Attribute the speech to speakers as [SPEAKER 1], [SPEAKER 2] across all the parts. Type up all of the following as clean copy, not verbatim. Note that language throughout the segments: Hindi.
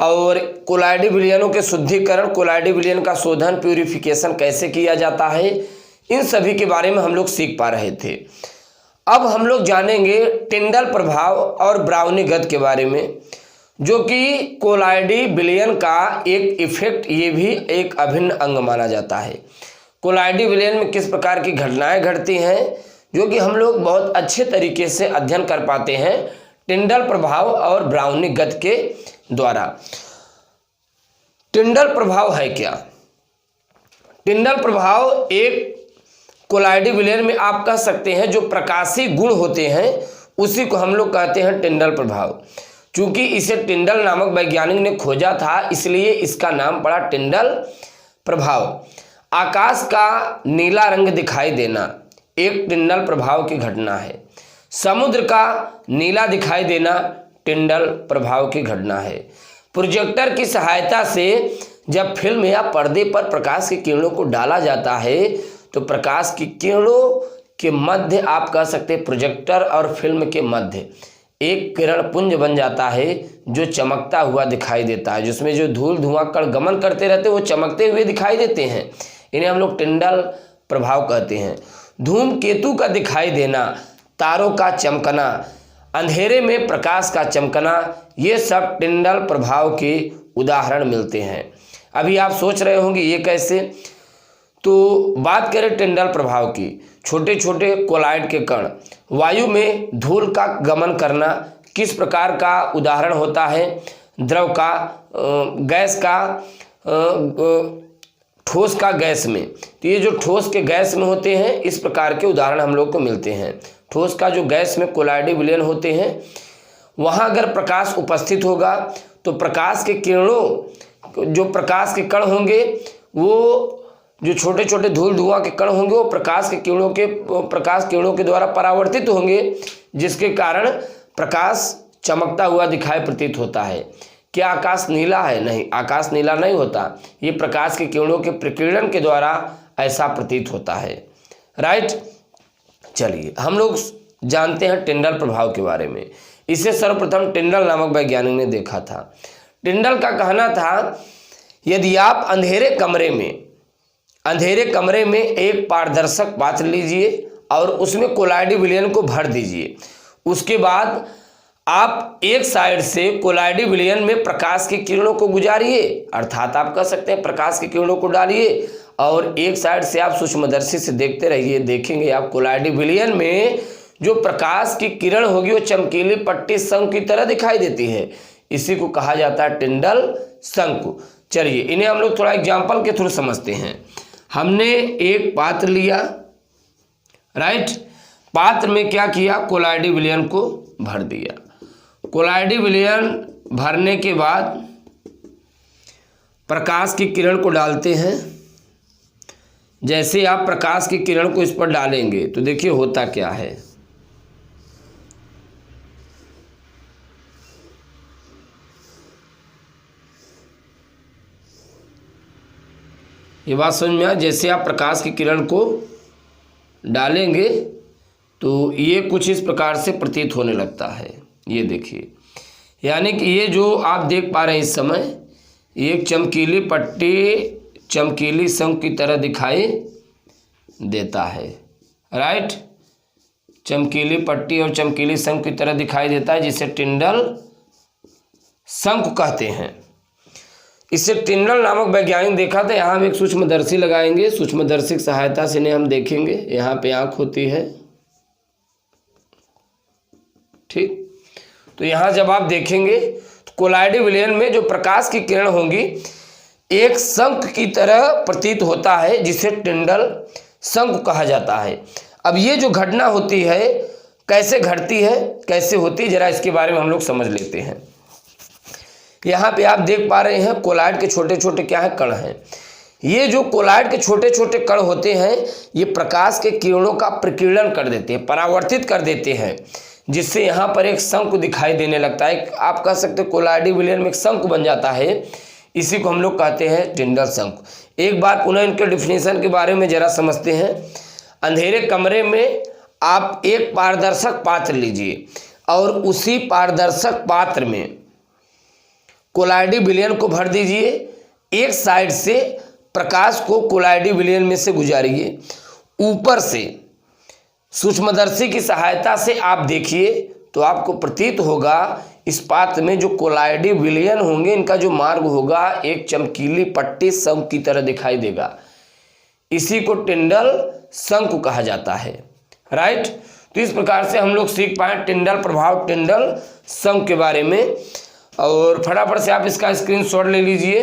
[SPEAKER 1] और कोलाइडी विलयनों के शुद्धिकरण, कोलाइडी विलयन का शोधन, प्यूरिफिकेशन कैसे किया जाता है, इन सभी के बारे में हम लोग सीख पा रहे थे। अब हम लोग जानेंगे टिंडल प्रभाव और ब्राउनी गत के बारे में, जो कि कोलाइडी विलयन का एक इफेक्ट, ये भी एक अभिन्न अंग माना जाता है। कोलाइडी विलयन में किस प्रकार की घटनाएं घटती हैं, जो कि हम लोग बहुत अच्छे तरीके से अध्ययन कर पाते हैं टिंडल प्रभाव और ब्राउनी गत के द्वारा। टिंडल प्रभाव है क्या? टिंडल प्रभाव एक कोलाइडी विलयन में आप कह सकते हैं जो प्रकाशी गुण होते हैं उसी को हम लोग कहते हैं टिंडल प्रभाव। चूंकि इसे टिंडल नामक वैज्ञानिक ने खोजा था, इसलिए इसका नाम पड़ा टिंडल प्रभाव। आकाश का नीला रंग दिखाई देना एक टिंडल प्रभाव की घटना है। समुद्र का नीला दिखाई देना टिंडल प्रभाव की घटना है। प्रोजेक्टर की सहायता से जब फिल्म या पर्दे पर प्रकाश की किरणों को डाला जाता है तो प्रकाश की किरणों के मध्य, आप कह सकते हैं प्रोजेक्टर और फिल्म के मध्य एक किरण पुंज बन जाता है जो चमकता हुआ दिखाई देता है, जिसमें जो धूल धुआं कण गमन करते रहते हैं वो चमकते हुए दिखाई देते हैं। इन्हें हम लोग टिंडल प्रभाव कहते हैं। धूमकेतु का दिखाई देना, तारों का चमकना, अंधेरे में प्रकाश का चमकना, ये सब टिंडल प्रभाव के उदाहरण मिलते हैं। अभी आप सोच रहे होंगे ये कैसे, तो बात करें टिंडल प्रभाव की। छोटे छोटे कोलाइड के कण, वायु में धूल का गमन करना किस प्रकार का उदाहरण होता है? द्रव का, गैस का, ठोस का गैस में। तो ये जो ठोस के गैस में होते हैं, इस प्रकार के उदाहरण हम लोग को मिलते हैं। ठोस का जो गैस में कोलाइडी विलयन होते हैं, वहाँ अगर प्रकाश उपस्थित होगा तो प्रकाश के किरणों, जो प्रकाश के कण होंगे, वो जो छोटे छोटे धूल धुआं के कण होंगे वो प्रकाश किरणों के द्वारा परावर्तित होंगे, जिसके कारण प्रकाश चमकता हुआ दिखाई प्रतीत होता है। क्या आकाश नीला है? नहीं, आकाश नीला नहीं होता। ये प्रकाश की किरणों के प्रकीर्णन के द्वारा ऐसा प्रतीत होता है। राइट, चलिए हम लोग जानते हैं टिंडल प्रभाव के बारे में। इसे सर्वप्रथम टिंडल नामक वैज्ञानिक ने देखा था। टिंडल का कहना था, यदि आप अंधेरे कमरे में एक पारदर्शक पात्र लीजिए और उसमें कोलाइडी विलयन को भर दीजिए, उसके बाद आप एक साइड से कोलाइडी विलयन में प्रकाश की किरणों को गुजारिए, अर्थात आप कह सकते हैं प्रकाश की किरणों को डालिए, और एक साइड से आप सूक्ष्मदर्शी से देखते रहिए। देखेंगे आप कोलाइडी विलयन में जो प्रकाश की किरण होगी वो चमकीली पट्टी शंकु की तरह दिखाई देती है। इसी को कहा जाता है टिंडल शंकु। चलिए इन्हें हम लोग थोड़ा एग्जाम्पल के थ्रू समझते हैं। हमने एक पात्र लिया, राइट, पात्र में क्या किया? कोलाइडी विलयन को भर दिया। कोलाइडी विलयन भरने के बाद प्रकाश की किरण को डालते हैं। जैसे आप प्रकाश की किरण को इस पर डालेंगे तो देखिए होता क्या है। ये बात समझ में आ? जैसे आप प्रकाश की किरण को डालेंगे तो ये कुछ इस प्रकार से प्रतीत होने लगता है। ये देखिए, यानी कि ये जो आप देख पा रहे हैं इस समय, एक चमकीली पट्टी चमकीली शंकु की तरह दिखाई देता है। राइट, चमकीली पट्टी और चमकीली शंकु की तरह दिखाई देता है, जिसे टिंडल शंकु कहते हैं। इसे टिंडल नामक वैज्ञानिक देखा था। यहाँ हम एक सूक्ष्मदर्शी लगाएंगे, सूक्ष्मदर्शी की सहायता से इन्हें हम देखेंगे। यहाँ पे आँख होती है, ठीक। तो यहाँ जब आप देखेंगे तो कोलाइडी विलयन में जो प्रकाश की किरण होंगी एक शंख की तरह प्रतीत होता है, जिसे टिंडल शंकु कहा जाता है। अब ये जो घटना होती है कैसे घटती है, कैसे होती है, जरा इसके बारे में हम लोग समझ लेते हैं। यहाँ पे आप देख पा रहे हैं कोलाइड के छोटे छोटे क्या है, कण हैं। ये जो कोलाइड के छोटे छोटे कण होते हैं ये प्रकाश के किरणों का प्रकीर्णन कर देते हैं, परावर्तित कर देते हैं, जिससे यहाँ पर एक शंकु दिखाई देने लगता है। आप कह सकते हैं कोलाइडी विलयन में एक शंकु बन जाता है। इसी को हम लोग कहते हैं टिंडल शंकु। एक बार पुनः इनके डिफिनेशन के बारे में जरा समझते हैं। अंधेरे कमरे में आप एक पारदर्शक पात्र लीजिए और उसी पारदर्शक पात्र में कोलाइडी विलयन को भर दीजिए, एक साइड से प्रकाश को कोलाइडी विलयन में से गुजारिए, ऊपर से सूक्ष्मदर्शी की सहायता से आप देखिए तो आपको प्रतीत होगा इस पात्र में जो कोलाइडी विलयन होंगे इनका जो मार्ग होगा एक चमकीली पट्टी शंख की तरह दिखाई देगा। इसी को टिंडल शंकु कहा जाता है। राइट, तो इस प्रकार से हम लोग सीख पाए टिंडल प्रभाव, टिंडल शंकु के बारे में। और फटाफट से आप इसका स्क्रीनशॉट ले लीजिए।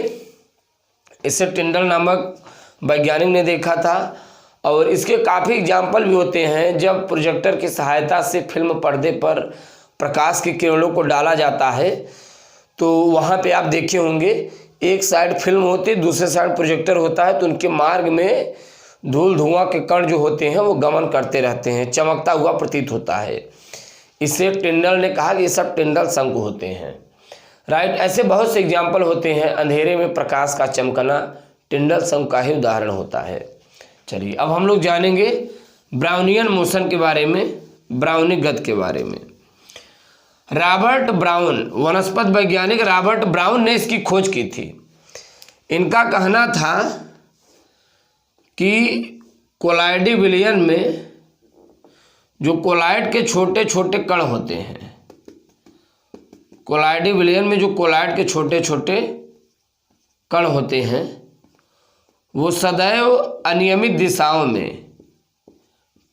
[SPEAKER 1] इसे टिंडल नामक वैज्ञानिक ने देखा था और इसके काफ़ी एग्जाम्पल भी होते हैं। जब प्रोजेक्टर की सहायता से फिल्म पर्दे पर प्रकाश की किरणों को डाला जाता है तो वहाँ पे आप देखे होंगे एक साइड फिल्म होती है, दूसरे साइड प्रोजेक्टर होता है, तो उनके मार्ग में धूल धुआं के कण जो होते हैं वो गमन करते रहते हैं, चमकता हुआ प्रतीत होता है। इससे टिंडल ने कहा कि ये सब टिंडल शंकु होते हैं। राइट, ऐसे बहुत से एग्जाम्पल होते हैं। अंधेरे में प्रकाश का चमकना टिंडल शंकु का ही उदाहरण होता है। चलिए अब हम लोग जानेंगे ब्राउनियन मोशन के बारे में, ब्राउनी गति के बारे में। रॉबर्ट ब्राउन, वनस्पति वैज्ञानिक रॉबर्ट ब्राउन ने इसकी खोज की थी। इनका कहना था कि कोलाइडी विलयन में जो कोलाइड के छोटे छोटे कण होते हैं, कोलाइडी विलयन में जो कोलाइड के छोटे छोटे कण होते हैं वो सदैव अनियमित दिशाओं में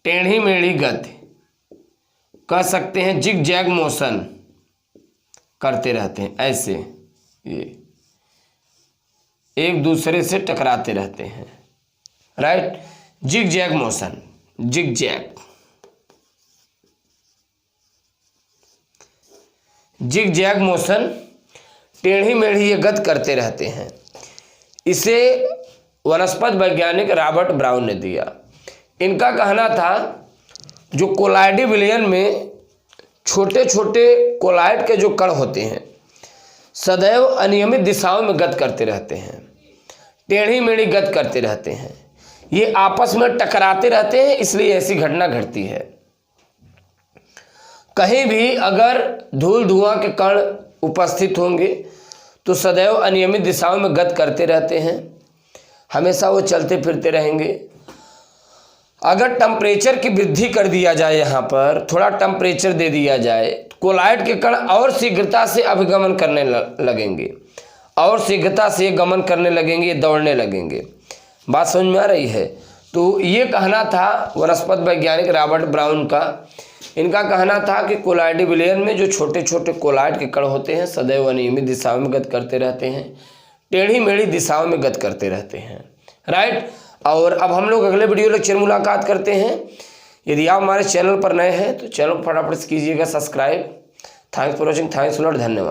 [SPEAKER 1] टेढ़ी मेढ़ी गति कह सकते हैं, जिग जैग मोशन करते रहते हैं। ऐसे ये एक दूसरे से टकराते रहते हैं। Right, zigzag motion, zigzag, zigzag motion, टेढ़ी मेढ़ी ये गति करते रहते हैं। इसे वनस्पति वैज्ञानिक रॉबर्ट ब्राउन ने दिया। इनका कहना था जो कोलाइडी विलयन में छोटे छोटे कोलाइड के जो कण होते हैं सदैव अनियमित दिशाओं में गति करते रहते हैं, टेढ़ी मेढ़ी गति करते रहते हैं, ये आपस में टकराते रहते हैं, इसलिए ऐसी घटना घटती है। कहीं भी अगर धूल धुआं के कण उपस्थित होंगे तो सदैव अनियमित दिशाओं में गति करते रहते हैं, हमेशा वो चलते फिरते रहेंगे। अगर टेम्परेचर की वृद्धि कर दिया जाए, यहाँ पर थोड़ा टेम्परेचर दे दिया जाए, कोलाइड के कण और शीघ्रता से अभिगमन करने लगेंगे, और शीघ्रता से गमन करने लगेंगे, दौड़ने लगेंगे। बात समझ में आ रही है? तो ये कहना था वनस्पति वैज्ञानिक रॉबर्ट ब्राउन का। इनका कहना था कि कोलाइडी विलयन में जो छोटे छोटे कोलाइड के कण होते हैं सदैव अनियमित दिशाओं में गति करते रहते हैं, टेढ़ी मेढ़ी दिशाओं में गति करते रहते हैं। राइट, और अब हम लोग अगले वीडियो लेक्चर मुलाकात करते हैं। यदि आप हमारे चैनल पर नए हैं तो चैनल को फटाफट से कीजिएगा subscribe. Thanks for watching, thanks lot, धन्यवाद।